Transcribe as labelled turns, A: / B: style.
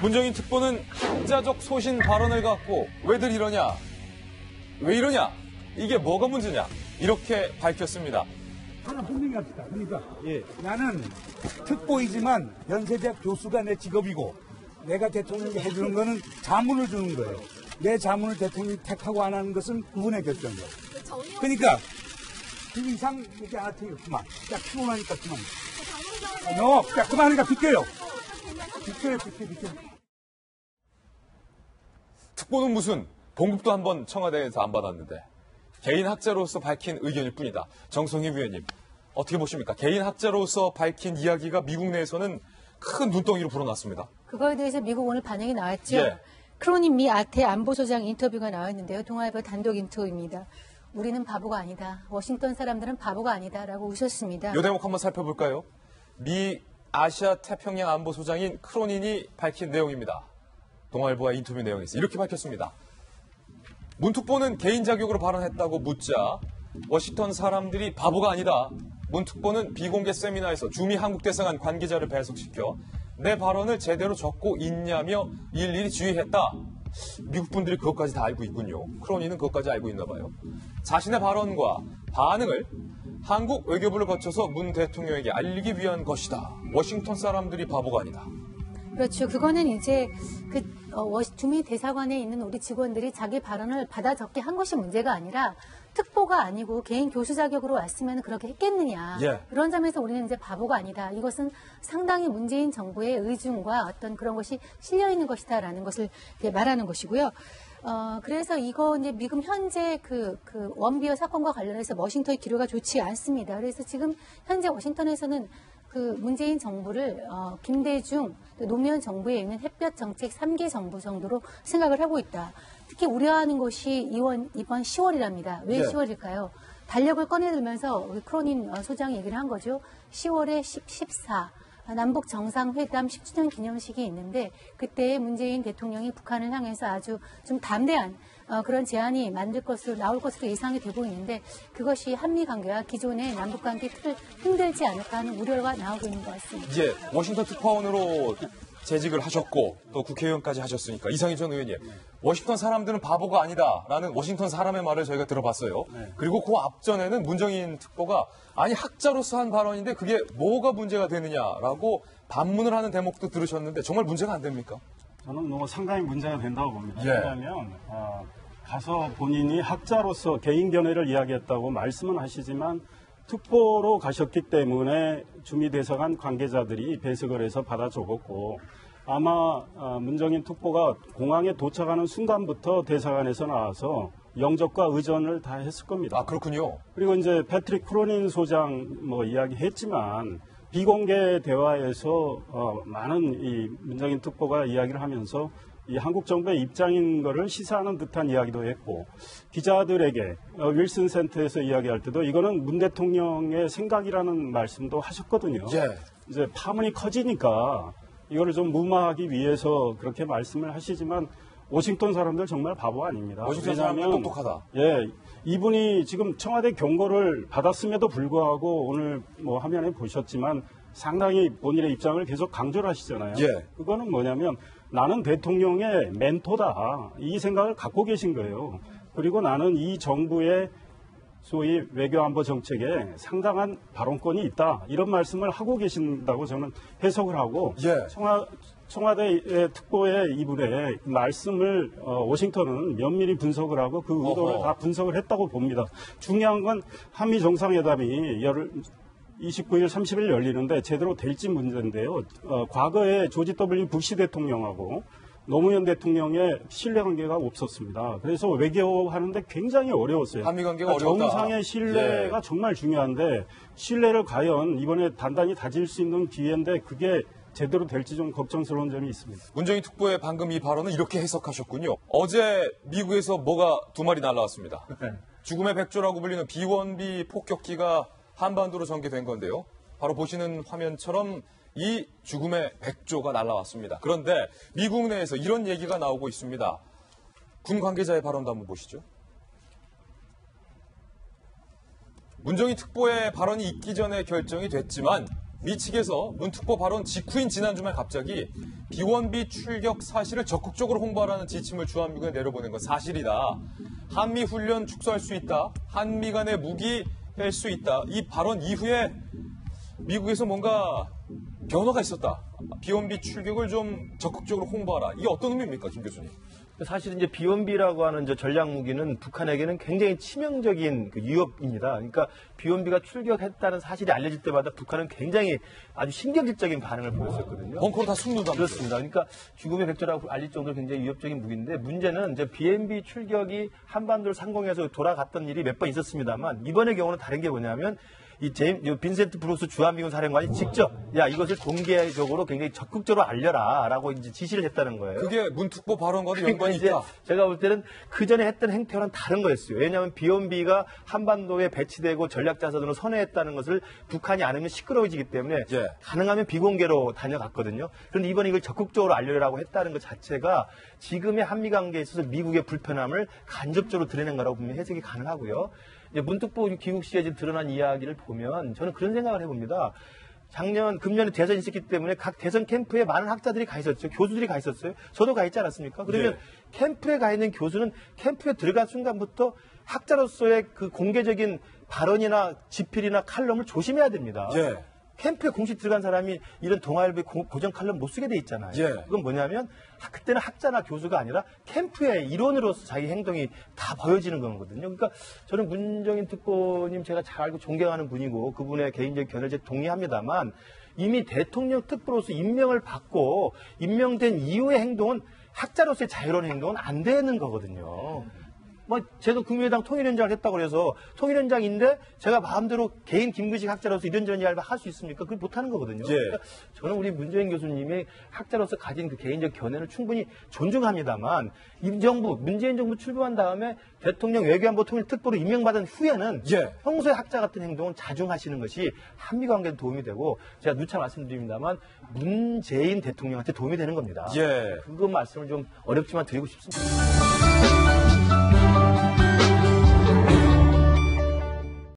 A: 문정인 특보는 학자적 소신 발언을 갖고 왜들 이러냐? 왜 이러냐? 이게 뭐가 문제냐? 이렇게 밝혔습니다.
B: 하나 분명히 합시다. 그러니까 나는 특보이지만 연세대학 교수가 내 직업이고 내가 대통령에게 해주는 거는 자문을 주는 거예요. 내 자문을 대통령이 택하고 안 하는 것은 그분의 결정이에요. 그러니까 그 이상 얘기 안 할 테니까 그만. 야, 피곤하니까 그만. 야, 그만하니까 비켜요. 비켜요.
A: 특보는 무슨 봉급도 한번 청와대에서 안 받았는데 개인 학자로서 밝힌 의견일 뿐이다. 정성희 위원님, 어떻게 보십니까? 개인 학자로서 밝힌 이야기가 미국 내에서는 큰 눈덩이로 불어났습니다.
C: 그거에 대해서 미국 오늘 반응이 나왔죠.
A: 예.
C: 크로닌 미 아태 안보소장 인터뷰가 나왔는데요. 동아일보 단독 인터뷰입니다. 우리는 바보가 아니다. 워싱턴 사람들은 바보가 아니다라고 우셨습니다.
A: 이 대목 한번 살펴볼까요? 미 아시아 태평양 안보소장인 크로닌이 밝힌 내용입니다. 동아일보와 인터뷰 내용에서 이렇게 밝혔습니다. 문 특보는 개인 자격으로 발언했다고 묻자 워싱턴 사람들이 바보가 아니다. 문 특보는 비공개 세미나에서 주미 한국 대사관 관계자를 배석시켜 내 발언을 제대로 적고 있냐며 일일이 주의했다. 미국 분들이 그것까지 다 알고 있군요. 크로니는 그것까지 알고 있나 봐요. 자신의 발언과 반응을 한국 외교부를 거쳐서 문 대통령에게 알리기 위한 것이다. 워싱턴 사람들이 바보가 아니다.
C: 그렇죠. 그거는 이제 주미 대사관에 있는 우리 직원들이 자기 발언을 받아 적게 한 것이 문제가 아니라 특보가 아니고 개인 교수 자격으로 왔으면 그렇게 했겠느냐.
A: 예.
C: 그런 점에서 우리는 이제 바보가 아니다. 이것은 상당히 문재인 정부의 의중과 어떤 그런 것이 실려 있는 것이다라는 것을 말하는 것이고요. 그래서 이거 이제 미국 현재 그 원비어 사건과 관련해서 워싱턴의 기류가 좋지 않습니다. 그래서 지금 현재 워싱턴에서는 그 문재인 정부를 김대중 노무현 정부에 있는 햇볕 정책 3기 정부 정도로 생각을 하고 있다. 특히 우려하는 것이 이번 10월이랍니다. 왜 10월일까요? 달력을 꺼내들면서 크로닌 소장이 얘기를 한 거죠. 10월에 14 남북 정상회담 10주년 기념식이 있는데 그때 문재인 대통령이 북한을 향해서 아주 좀 담대한 그런 제안이 나올 것으로 예상이 되고 있는데 그것이 한미 관계와 기존의 남북 관계 틀을 흔들지 않을까 하는 우려가 나오고 있는 것 같습니다.
A: 이제 워싱턴 특파원으로 재직을 하셨고 또 국회의원까지 하셨으니까 이상희 전 의원님, 워싱턴 사람들은 바보가 아니다라는 워싱턴 사람의 말을 저희가 들어봤어요. 그리고 그 앞전에는 문정인 특보가 아니 학자로서 한 발언인데 그게 뭐가 문제가 되느냐라고 반문을 하는 대목도 들으셨는데 정말 문제가 안 됩니까?
D: 저는 상당히 문제가 된다고 봅니다.
A: 예.
D: 왜냐하면 가서 본인이 학자로서 개인 견해를 이야기했다고 말씀은 하시지만 특보로 가셨기 때문에 주미대사관 관계자들이 배석을 해서 받아 적었고 아마 문정인 특보가 공항에 도착하는 순간부터 대사관에서 나와서 영접과 의전을 다 했을 겁니다.
A: 아, 그렇군요.
D: 그리고 이제 패트릭 크로닌 소장 이야기했지만 비공개 대화에서 많은 이 문정인 특보가 이야기를 하면서 이 한국 정부의 입장인 거를 시사하는 듯한 이야기도 했고 기자들에게 윌슨 센터에서 이야기할 때도 이거는 문 대통령의 생각이라는 말씀도 하셨거든요.
A: 예.
D: 이제 파문이 커지니까 이거를 좀 무마하기 위해서 그렇게 말씀을 하시지만 워싱턴 사람들 정말 바보 아닙니다.
A: 워싱턴 사람들 똑똑하다.
D: 예, 이분이 지금 청와대 경고를 받았음에도 불구하고 오늘 화면에 보셨지만 상당히 본인의 입장을 계속 강조를 하시잖아요.
A: 예.
D: 그거는 뭐냐면 나는 대통령의 멘토다. 이 생각을 갖고 계신 거예요. 그리고 나는 이 정부의 소위 외교안보 정책에 상당한 발언권이 있다. 이런 말씀을 하고 계신다고 저는 해석을 하고
A: 예.
D: 청와대 특보의 이분의 말씀을 워싱턴은 면밀히 분석을 하고 그 의도를 다 분석을 했다고 봅니다. 중요한 건 한미 정상회담이 29일, 30일 열리는데 제대로 될지 문제인데요. 과거에 조지 W. 부시 대통령하고 노무현 대통령의 신뢰관계가 없었습니다. 그래서 외교하는데 굉장히 어려웠어요.
A: 한미 관계가 어렵다.
D: 정상의 신뢰가 정말 중요한데 신뢰를 과연 이번에 단단히 다질 수 있는 기회인데 그게 제대로 될지 좀 걱정스러운 점이 있습니다.
A: 문정인 특보의 방금 이 발언은 이렇게 해석하셨군요. 어제 미국에서 뭐가 두 마리 날라왔습니다. 죽음의 백조라고 불리는 B-1B 폭격기가 한반도로 전개된 건데요. 바로 보시는 화면처럼 이 죽음의 백조가 날아왔습니다. 그런데 미국 내에서 이런 얘기가 나오고 있습니다. 군 관계자의 발언도 한번 보시죠. 문정인 특보의 발언이 있기 전에 결정이 됐지만 미 측에서 문 특보 발언 직후인 지난 주말 갑자기 비원비 출격 사실을 적극적으로 홍보하라는 지침을 주한미군에 내려보낸 건 사실이다. 한미 훈련 축소할 수 있다. 한미 간의 무기 할 수 있다. 이 발언 이후에 미국에서 뭔가 변화가 있었다. 비원비 출격을 좀 적극적으로 홍보하라. 이게 어떤 의미입니까, 김 교수님?
E: 사실 이제 비원비라고 하는 전략 무기는 북한에게는 굉장히 치명적인 위협입니다. 그러니까 비원비가 출격했다는 사실이 알려질 때마다 북한은 굉장히 아주 신경질적인 반응을 보였었거든요.
A: 벙커로 다 숨는다.
E: 그렇습니다. 그러니까 죽음의 백조라고 알릴 정도로 굉장히 위협적인 무기인데 문제는 이제 비원비 출격이 한반도를 상공해서 돌아갔던 일이 몇 번 있었습니다만 이번의 경우는 다른 게 뭐냐면 이 빈센트 브루스 주한미군 사령관이 직접 야 이것을 공개적으로 굉장히 적극적으로 알려라라고 이제 지시를 했다는 거예요.
A: 그게 문 특보 발언과도 연관이 있다.
E: 제가 볼 때는 그 전에 했던 행태와는 다른 거였어요. 왜냐하면 비원비가 한반도에 배치되고 전략자산으로 선회했다는 것을 북한이 알으면 시끄러워지기 때문에
A: 예.
E: 가능하면 비공개로 다녀갔거든요. 그런데 이번에 이걸 적극적으로 알려라고 했다는 것 자체가 지금의 한미 관계에 있어서 미국의 불편함을 간접적으로 드러낸 거라고 분명히 해석이 가능하고요. 이제 문특보 귀국 시에 지금 드러난 이야기를 보면 저는 그런 생각을 해봅니다. 금년에 대선이 있었기 때문에 각 대선 캠프에 많은 학자들이 가 있었죠. 교수들이 가 있었어요. 저도 가 있지 않았습니까? 그러면 캠프에 가 있는 교수는 캠프에 들어간 순간부터 학자로서의 그 공개적인 발언이나 지필이나 칼럼을 조심해야 됩니다.
A: 예.
E: 캠프에 공식 들어간 사람이 이런 동아일보의 고정 칼럼 못 쓰게 돼 있잖아요.
A: 예.
E: 그건 뭐냐면 그때는 학자나 교수가 아니라 캠프의 일원으로서 자기 행동이 다 보여지는 거거든요. 그러니까 저는 문정인 특보님 제가 잘 알고 존경하는 분이고 그분의 개인적 견해를 동의합니다만 이미 대통령 특보로서 임명을 받고 임명된 이후의 행동은 학자로서의 자유로운 행동은 안 되는 거거든요. 제가 국민의당 통일위원장을 했다고 그래서 통일위원장인데 제가 마음대로 개인 김근식 학자로서 이런저런 이야기를 할 수 있습니까? 그걸 못하는 거거든요.
A: 예.
E: 그러니까 저는 우리 문재인 교수님이 학자로서 가진 그 개인적 견해를 충분히 존중합니다만 문재인 정부 출범한 다음에 대통령 외교안보 통일특보로 임명받은 후에는 평소에 학자 같은 행동은 자중하시는 것이 한미 관계에 도움이 되고 제가 누차 말씀드립니다만 문재인 대통령한테 도움이 되는 겁니다. 그거 말씀을 좀 어렵지만 드리고 싶습니다.